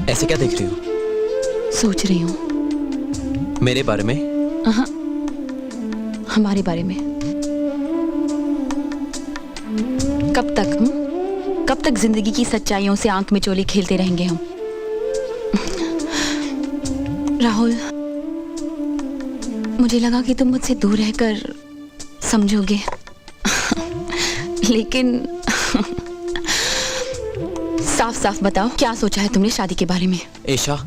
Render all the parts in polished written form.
ऐसे क्या देख रही हो? सोच रही हूँ। मेरे बारे में? हमारे बारे में। कब तक कब तक जिंदगी की सच्चाइयों से आंख में चोली खेलते रहेंगे हम? राहुल, मुझे लगा कि तुम मुझसे दूर रहकर समझोगे, लेकिन साफ साफ बताओ, क्या सोचा है तुमने शादी के बारे में? ईशा,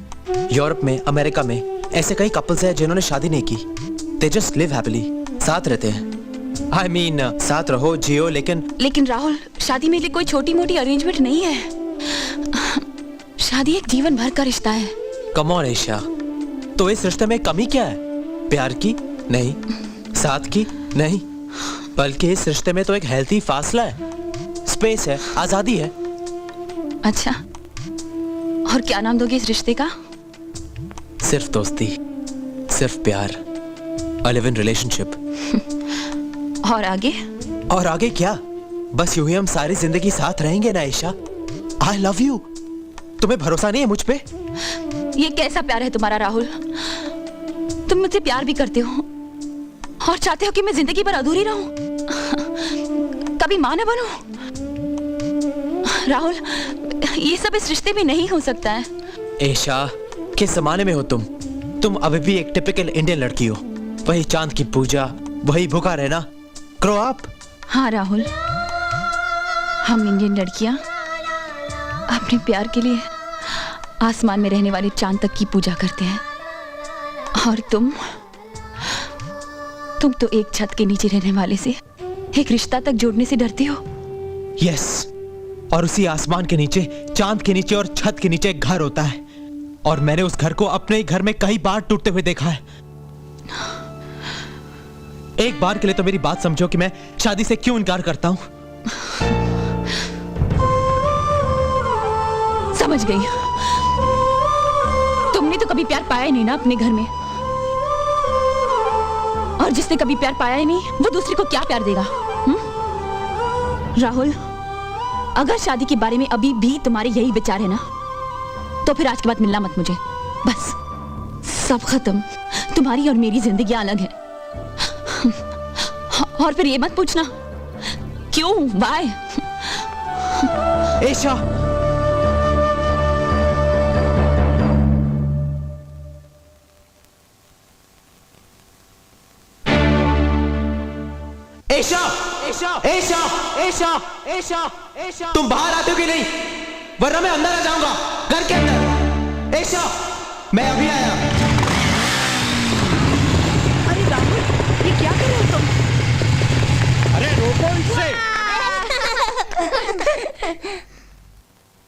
यूरोप में, अमेरिका में ऐसे कई कपल्स हैं जिन्होंने शादी नहीं की। They just live happily, साथ रहते हैं। I mean, साथ रहो, जियो, लेकिन राहुल, शादी मेरे लिए कोई छोटी मोटी अरेंजमेंट नहीं है। शादी एक जीवन भर का रिश्ता है। कम ऑन ईशा, तो इस रिश्ते में कमी क्या है? प्यार की नहीं, साथ की नहीं, बल्कि इस रिश्ते में तो एक हेल्थी फासला है, स्पेस है, आजादी है। अच्छा, और क्या नाम दोगे इस रिश्ते का? सिर्फ दोस्ती, सिर्फ प्यार, a live-in relationship। और आगे? और आगे क्या? बस यूं ही हम सारी जिंदगी साथ रहेंगे ना ईशा। I love you। तुम्हें भरोसा नहीं है मुझ पे? ये कैसा प्यार है तुम्हारा राहुल? तुम मुझसे प्यार भी करते हो और चाहते हो कि मैं जिंदगी भर अधूरी रहूं, कभी मां न बनूं? राहुल, ये सब इस रिश्ते में नहीं हो सकता है। ईशा, किस जमाने में हो तुम? तुम अभी भी एक टिपिकल इंडियन लड़की हो, वही चांद की पूजा, वही भूखा रहना। Grow up. हाँ राहुल, हम इंडियन लड़कियां अपने प्यार के लिए आसमान में रहने वाले चांद तक की पूजा करते हैं, और तुम तो एक छत के नीचे रहने वाले से एक रिश्ता तक जोड़ने से डरती हो। यस, और उसी आसमान के नीचे, चांद के नीचे और छत के नीचे एक घर होता है, और मैंने उस घर को अपने ही घर में कई बार टूटते हुए देखा है। एक बार के लिए तो मेरी बात समझो कि मैं शादी से क्यों इनकार करता हूं। समझ गई। तुमने तो कभी प्यार पाया ही नहीं ना अपने घर में, और जिसने कभी प्यार पाया ही नहीं वो दूसरे को क्या प्यार देगा? राहुल, अगर शादी के बारे में अभी भी तुम्हारे यही विचार है ना, तो फिर आज के बाद मिलना मत मुझे। बस सब खत्म। तुम्हारी और मेरी जिंदगी अलग है। और फिर ये मत पूछना क्यों, बाय। ईशा, ईशा, ईशा, ईशा, ईशा, ईशा, ईशा, तुम बाहर आते हो कि नहीं? वरना मैं अंदर आ जाऊंगा, घर के अंदर। ईशा, मैं अभी आया। अरे राहुल, ये क्या कर रहे हो तुम? अरे रोको इसे।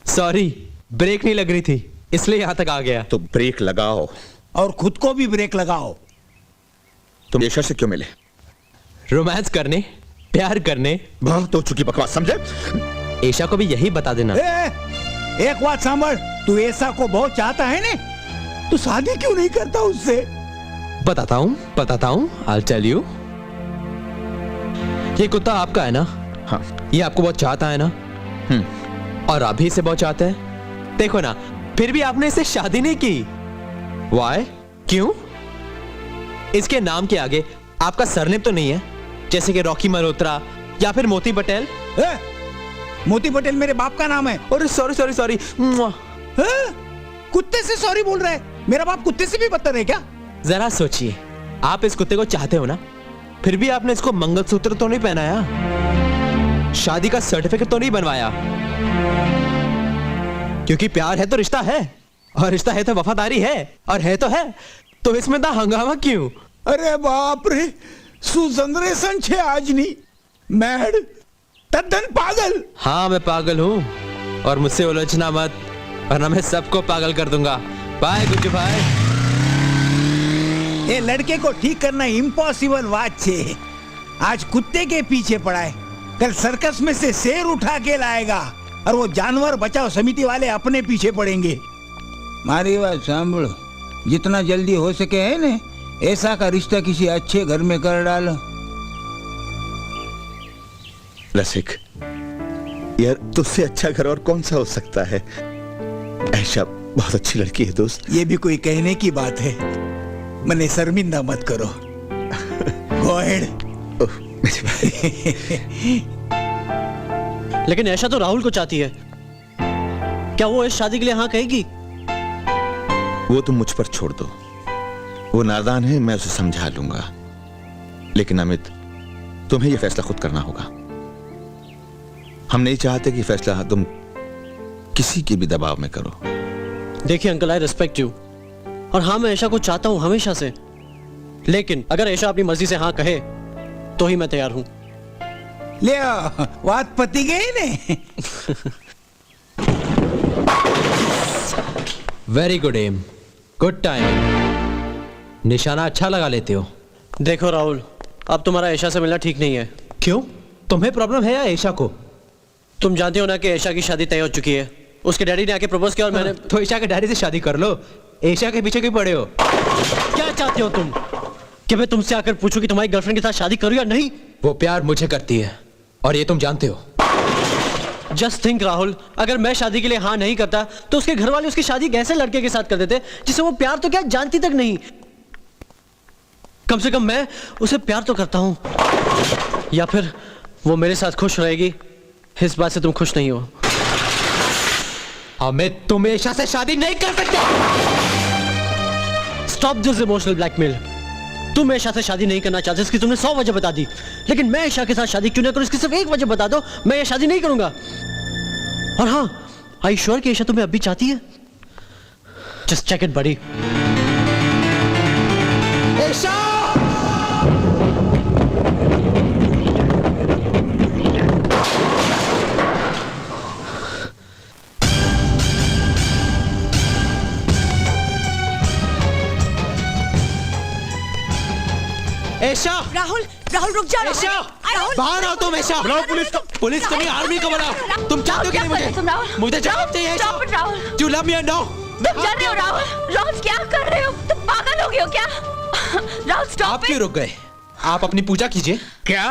सॉरी, ब्रेक नहीं लग रही थी, इसलिए यहां तक आ गया। तो ब्रेक लगाओ और खुद को भी ब्रेक लगाओ। तुम ईशा से क्यों मिले? रोमांस करने, प्यार करने। बहुत हो चुकी बकवास, समझे? ईशा को भी यही बता देना। एक बात सांभर, तू ऐसा को बहुत चाहता है ने, तू शादी क्यों नहीं करता उससे? बताता हूँ, I'll tell you। ये कुत्ता आपका है ना? हाँ। ये आपको बहुत चाहता है ना? और आप भी इसे बहुत चाहते हैं। देखो ना, फिर भी आपने इससे शादी नहीं की। Why? क्यों? इसके नाम के आगे आपका सरनेम तो नहीं है, जैसे कि रॉकी मल्होत्रा या फिर मोती पटेल। मोती पटेल मेरे बाप का नाम है। और सॉरी। कुत्ते से सॉरी बोल रहा है? मेरा बाप कुत्ते से भी बदतर है क्या? जरा सोचिए, आप इस कुत्ते को चाहते हो ना, फिर भी आपने इसको मंगलसूत्र तो नहीं पहनाया, शादी का सर्टिफिकेट तो नहीं बनवाया। क्योंकि प्यार है तो रिश्ता है, और रिश्ता है तो वफादारी है, और है तो इसमें इतना हंगामा क्यों? अरे बाप रे, શું जनरेशन છે આજની? मैड, तद्दन पागल। हाँ, मैं पागल हूँ, और मुझसे उलझना मत, वरना मैं सबको पागल कर दूंगा। बाय गुज्जू भाई। ये लड़के को ठीक करना इम्पॉसिबल बात छे। आज कुत्ते के पीछे पड़ा है, कल सर्कस में से शेर उठा के लाएगा, और वो जानवर बचाओ समिति वाले अपने पीछे पड़ेंगे। मारी बात सांभळो, जितना जल्दी हो सके है ने ऐसा का रिश्ता किसी अच्छे घर में कर डालो। रसिक, यार तुझसे अच्छा घर और कौन सा हो सकता है। ऐशा बहुत अच्छी लड़की है दोस्त। ये भी कोई कहने की बात है। मने शर्मिंदा मत करो। Go ahead। ओह, मेरे भाई। लेकिन ऐशा तो राहुल को चाहती है, क्या वो इस शादी के लिए हाँ कहेगी? वो तुम मुझ पर छोड़ दो। वो नादान है, मैं उसे समझा लूंगा। लेकिन अमित, तुम्हें यह फैसला खुद करना होगा। हम नहीं चाहते कि फैसला तुम किसी के भी दबाव में करो। देखिए अंकल, आई रिस्पेक्ट यू, और हाँ मैं ऐशा को चाहता हूं हमेशा से, लेकिन अगर ऐशा अपनी मर्जी से हाँ कहे तो ही मैं तैयार हूं। ले आओ, बात पति गई ने। Very good um, good time. निशाना अच्छा लगा लेते हो। देखो राहुल, अब तुम्हारा ऐशा से मिलना ठीक नहीं है। क्यों? तुम्हें प्रॉब्लम है या ऐशा को? तुम जानते हो ना कि ऐशा की शादी तय हो चुकी है। उसके डैडी ने आके प्रपोज किया और मैंने। तो ऐशा के डैडी से शादी कर लो। ऐशा के पीछे क्यों पड़े हो? क्या चाहते हो तुम? कि मैं तुमसे आकर पूछूं कि तुम्हारी गर्लफ्रेंड के साथ शादी करूं या नहीं? वो प्यार मुझे करती है और ये तुम जानते हो। जस्ट थिंक राहुल, अगर मैं शादी के लिए हाँ नहीं करता तो उसके घर वाले उसकी शादी कैसे लड़के के साथ कर देते जिसे वो प्यार तो क्या जानती तक नहीं। कम से कम मैं उसे प्यार तो करता हूं, या फिर वो मेरे साथ खुश रहेगी। इस बात से तुम खुश नहीं हो। अमित, तुम ऐशा से शादी नहीं कर सकते। Stop this emotional blackmail. तुम ऐशा से शादी नहीं करना चाहते, इसकी तुमने 100 वजह बता दी, लेकिन मैं ऐशा के साथ शादी क्यों ना करूं इसकी सिर्फ एक वजह बता दो, मैं ये शादी नहीं करूंगा। और हाँ, आई श्योर कि ऐशा तुम्हें अब भी चाहती है? जस्ट चेक इट बडी। ऐशा! ऐशा! राहुल, राहुल रुक जा। ऐशा! राहुल, बाहर आओ तुम। ऐशा! बुलाओ पुलिस को। पुलिस को नहीं, आर्मी को बुलाओ। तुम चाहते हो कि नहीं मुझे? तुम राहुल, मुझे जवाब चाहिए। ऐशा! Stop it, Rahul. Do you love me or no? तुम कर रहे हो राहुल? राहुल क्या कर रहे हो? तुम पागल हो गए हो क्या? राहुल आप स्टॉप क्यों इट। रुक गए? आप अपनी पूजा कीजिए। क्या?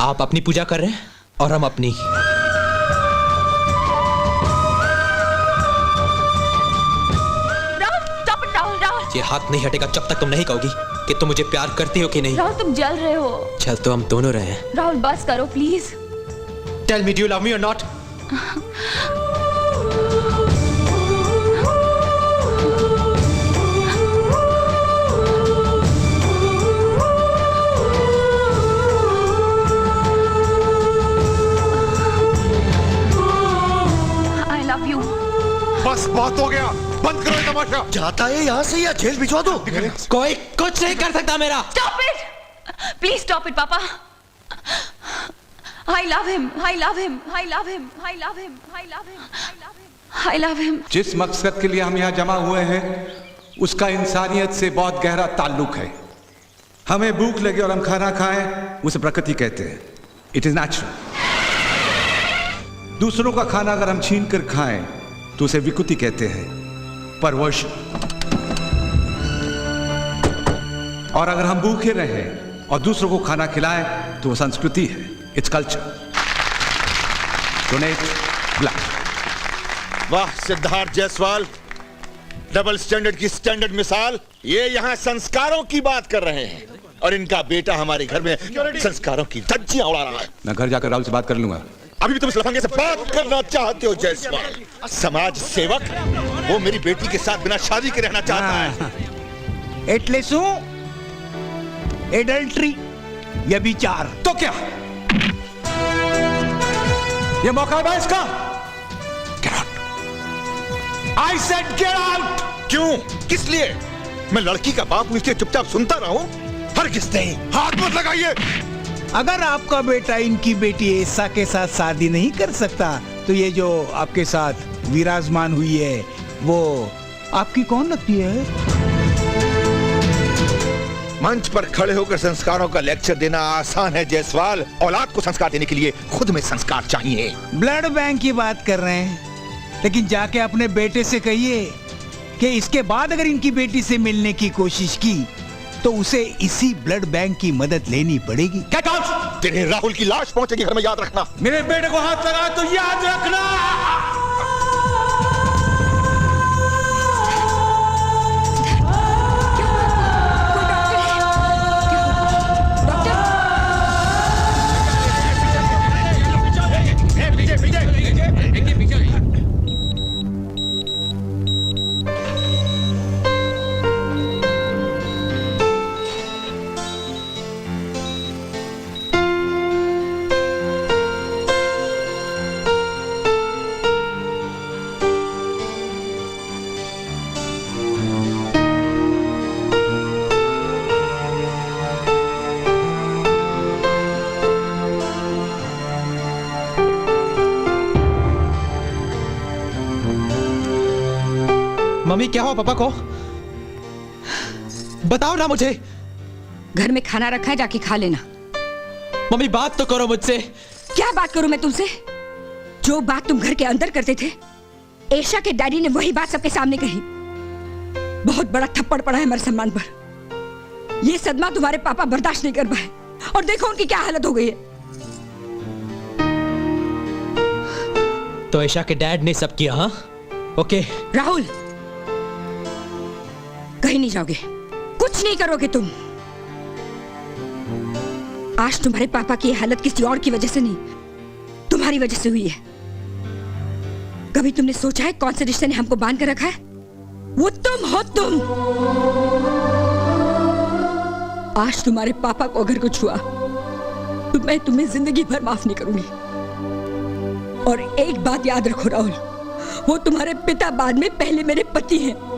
आप अपनी पूजा कर रहे हैं और हम अपनी। Rahul stop it. राहुल, राहुल, ये हाथ नहीं हटेगा जब तक तुम नहीं कहोगी कि तुम मुझे प्यार करती हो कि नहीं। राहुल तुम जल रहे हो। चल तो हम दोनों रहे हैं। राहुल बस करो please. Tell me, do you love me or not? I love you. बस बहुत हो गया, बंद करो ये तमाशा। जाता है यहाँ से या जेल भिजवा दो। कोई कुछ नहीं कर सकता मेरा। Stop it! Please stop it, Papa. I love him. I love him. I love him. I love him. I love him. I love him. I love him. जिस मकसद के लिए हम यहाँ जमा हुए हैं उसका इंसानियत से बहुत गहरा ताल्लुक है। हमें भूख लगे और हम खाना खाएं उसे प्रकृति कहते हैं। It is natural. दूसरों का खाना अगर हम छीन कर खाएं तो उसे विकृति कहते हैं, परवर्शन। और अगर हम भूखे रहें और दूसरों को खाना खिलाएं तो वो संस्कृति है, इट्स कल्चर। Donate blood. वाह सिद्धार्थ जायसवाल, डबल स्टैंडर्ड की स्टैंडर्ड मिसाल। ये यहाँ संस्कारों की बात कर रहे हैं और इनका बेटा हमारे घर में संस्कारों की धज्जियां उड़ा रहा है। मैं घर जाकर राहुल से बात कर लूंगा। अभी भी तुम इस लफंगे से बात करना चाहते हो जायसवाल? समाज सेवक, वो मेरी बेटी के साथ बिना शादी के रहना चाहता है। એટલે શું? एडल्ट्री, व्यभिचार। तो क्या ये मौका है इसका? Get out! I said get out! क्यों? किस लिए? मैं लड़की का बाप हूं इसलिए चुपचाप सुनता रहूं? हरगिज़ नहीं। हाथ मत लगाइए। अगर आपका बेटा इनकी बेटी ऐसा के साथ शादी नहीं कर सकता तो ये जो आपके साथ विराजमान हुई है वो आपकी कौन लगती है? मंच पर खड़े होकर संस्कारों का लेक्चर देना आसान है जायसवाल। औलाद को संस्कार देने के लिए खुद में संस्कार चाहिए। ब्लड बैंक की बात कर रहे हैं, लेकिन जाके अपने बेटे से कहिए कि इसके बाद अगर इनकी बेटी से मिलने की कोशिश की तो उसे इसी ब्लड बैंक की मदद लेनी पड़ेगी। Get out! तेरे राहुल की लाश पहुंचेगी घर में, याद रखना। मेरे बेटे को हाथ लगा तो याद रखना। मम्मी क्या हुआ पापा को? बताओ ना मुझे। घर में खाना रखा है, जाके खा लेना। मम्मी बात तो करो मुझसे। क्या बात करूं मैं तुमसे? जो बात तुम घर के अंदर करते थे, एशा के डैडी ने वही बात सबके सामने कही। बहुत बड़ा थप्पड़ पड़ा है हमारे सम्मान पर। ये सदमा तुम्हारे पापा बर्दाश्त नहीं कर पाए और देखो उनकी क्या हालत हो गई है। तो एशा के डैड ने सब किया? हाँ, ओके। राहुल, कहीं नहीं जाओगे, कुछ नहीं करोगे तुम। आज तुम्हारे पापा की हालत किसी और की वजह से नहीं, तुम्हारी वजह से हुई है। कभी तुमने सोचा है कौन से रिश्ते ने हमको बांध कर रखा है? वो तुम हो तुम। आज तुम्हारे पापा को अगर कुछ हुआ तो मैं तुम्हें जिंदगी भर माफ नहीं करूंगी। और एक बात याद रखो राहुल, वो तुम्हारे पिता बाद में पहले मेरे पति हैं।